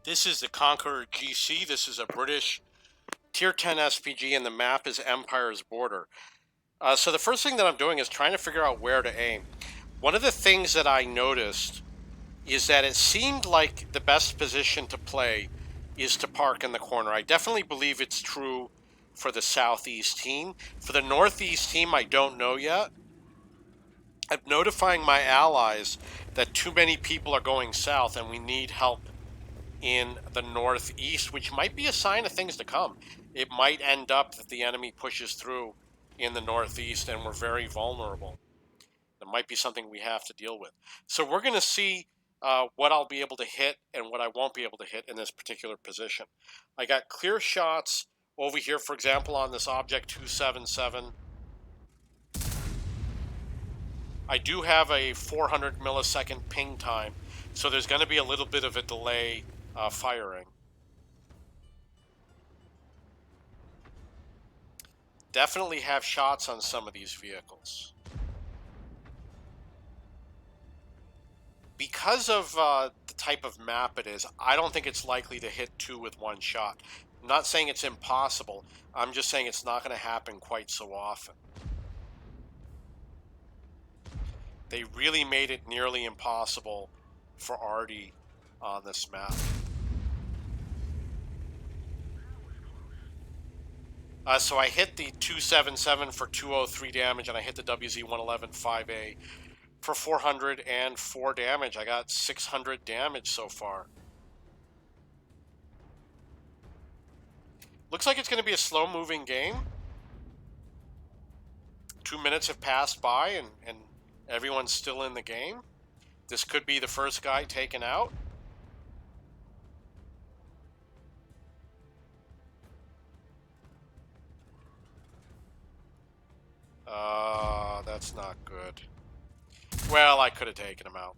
This is the Conqueror GC. This is a British Tier 10 SPG, and the map is Empire's Border. So the first thing that I'm doing is trying to figure out where to aim. One of the things that I noticed is that it seemed like the best position to play is to park in the corner. I definitely believe it's true for the Southeast team. For the Northeast team, I don't know yet. I'm notifying my allies that too many people are going south and we need help in the northeast, which might be a sign of things to come. It might end up that the enemy pushes through in the northeast and we're very vulnerable. That might be something we have to deal with. So we're going to see what I'll be able to hit and what I won't be able to hit in this particular position. I got clear shots over here, for example, on this object 277. I do have a 400 millisecond ping time, so there's going to be a little bit of a delay firing. Definitely have shots on some of these vehicles. Because of the type of map it is, I don't think it's likely to hit two with one shot. I'm not saying it's impossible. I'm just saying it's not going to happen quite so often. They really made it nearly impossible for Artie on this map. So I hit the 277 for 203 damage, and I hit the WZ-111 5A for 404 damage. I got 600 damage so far. Looks like it's going to be a slow-moving game. 2 minutes have passed by, and everyone's still in the game. This could be the first guy taken out. That's not good. Well, I could have taken him out.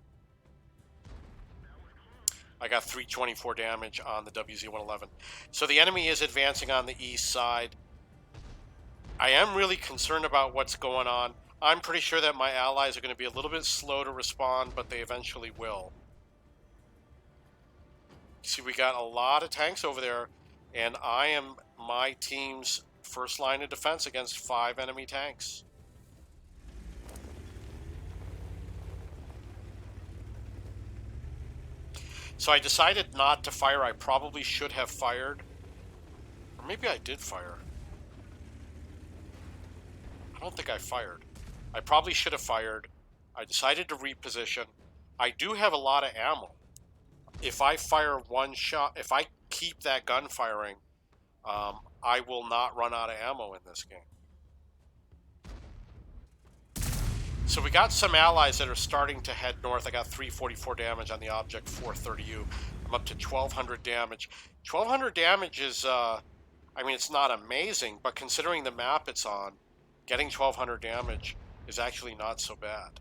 I got 324 damage on the WZ-111. So the enemy is advancing on the east side. I am really concerned about what's going on. I'm pretty sure that my allies are going to be a little bit slow to respond, but they eventually will. See, we got a lot of tanks over there, and I am my team's first line of defense against 5 enemy tanks. So I decided not to fire. I probably should have fired. Or maybe I did fire. I don't think I fired. I probably should have fired. I decided to reposition. I do have a lot of ammo. If I fire one shot, if I keep that gun firing, I will not run out of ammo in this game. So we got some allies that are starting to head north. I got 344 damage on the object 430U. I'm up to 1200 damage. 1200 damage is, I mean, it's not amazing, but considering the map it's on, getting 1200 damage is actually not so bad.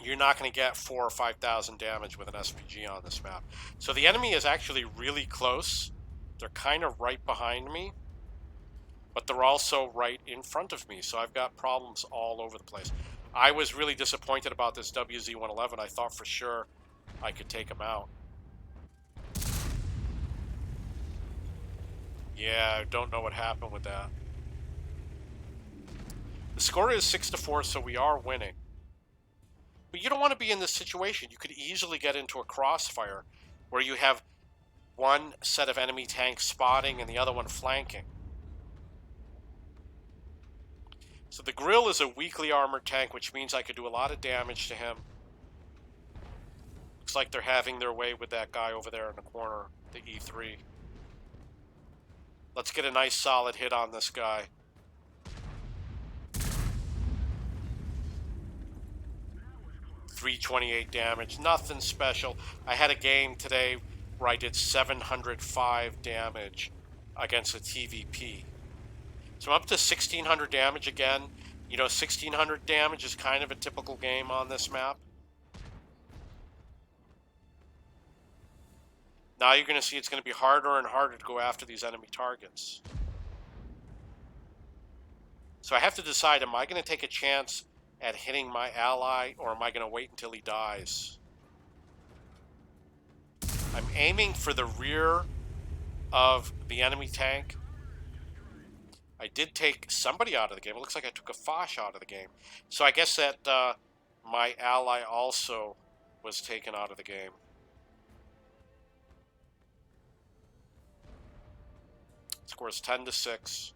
You're not going to get 4,000 or 5,000 damage with an SPG on this map. So the enemy is actually really close. They're kind of right behind me, but they're also right in front of me, so I've got problems all over the place. I was really disappointed about this WZ-111. I thought for sure I could take him out. Yeah, I don't know what happened with that. The score is 6-4, so we are winning. But you don't want to be in this situation. You could easily get into a crossfire where you have one set of enemy tanks spotting and the other one flanking. So the Grill is a weakly armored tank, which means I could do a lot of damage to him. Looks like they're having their way with that guy over there in the corner, the E3. Let's get a nice solid hit on this guy. $328 damage, nothing special. I had a game today where I did 705 damage against a TVP. So I'm up to 1600 damage again. You know, 1600 damage is kind of a typical game on this map. Now you're going to see it's going to be harder and harder to go after these enemy targets. So I have to decide, am I going to take a chance at hitting my ally, or am I going to wait until he dies? I'm aiming for the rear of the enemy tank. I did take somebody out of the game. It looks like I took a Foch out of the game. So I guess that my ally also was taken out of the game. Scores 10-6.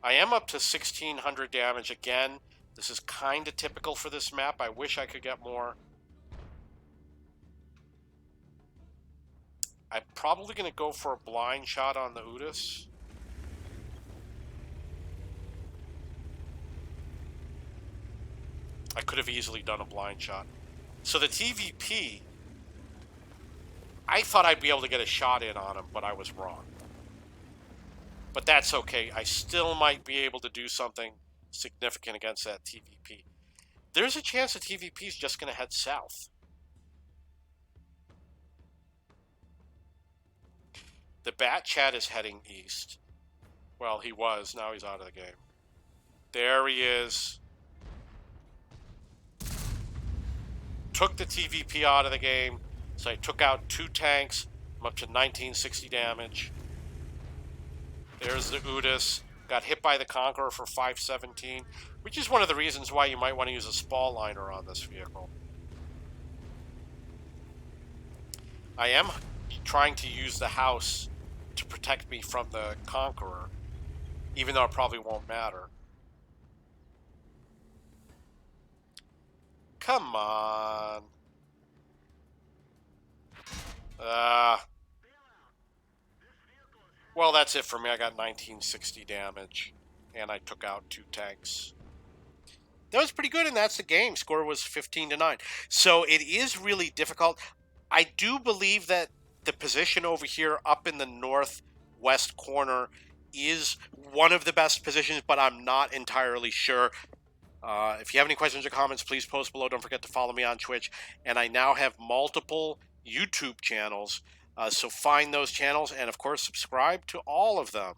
I am up to 1,600 damage again. This is kind of typical for this map. I wish I could get more. I'm probably going to go for a blind shot on the Udis. I could have easily done a blind shot. So the TVP, I thought I'd be able to get a shot in on him, but I was wrong. But that's okay. I still might be able to do something significant against that TVP. There's a chance the TVP is just going to head south. The Bat Chat is heading east. Well, he was. Now he's out of the game. There he is. Took the TVP out of the game. So I took out 2 tanks. I'm up to 1960 damage. There's the Udis. Got hit by the Conqueror for 517, which is one of the reasons why you might want to use a spall liner on this vehicle. I am trying to use the house to protect me from the Conqueror, even though it probably won't matter. Come on. Well, that's it for me. I got 1960 damage, and I took out 2 tanks. That was pretty good, and that's the game. Score was 15-9. So it is really difficult. I do believe that the position over here up in the northwest corner is one of the best positions, but I'm not entirely sure. If you have any questions or comments, please post below. Don't forget to follow me on Twitch. And I now have multiple YouTube channels, so find those channels and, of course, subscribe to all of them.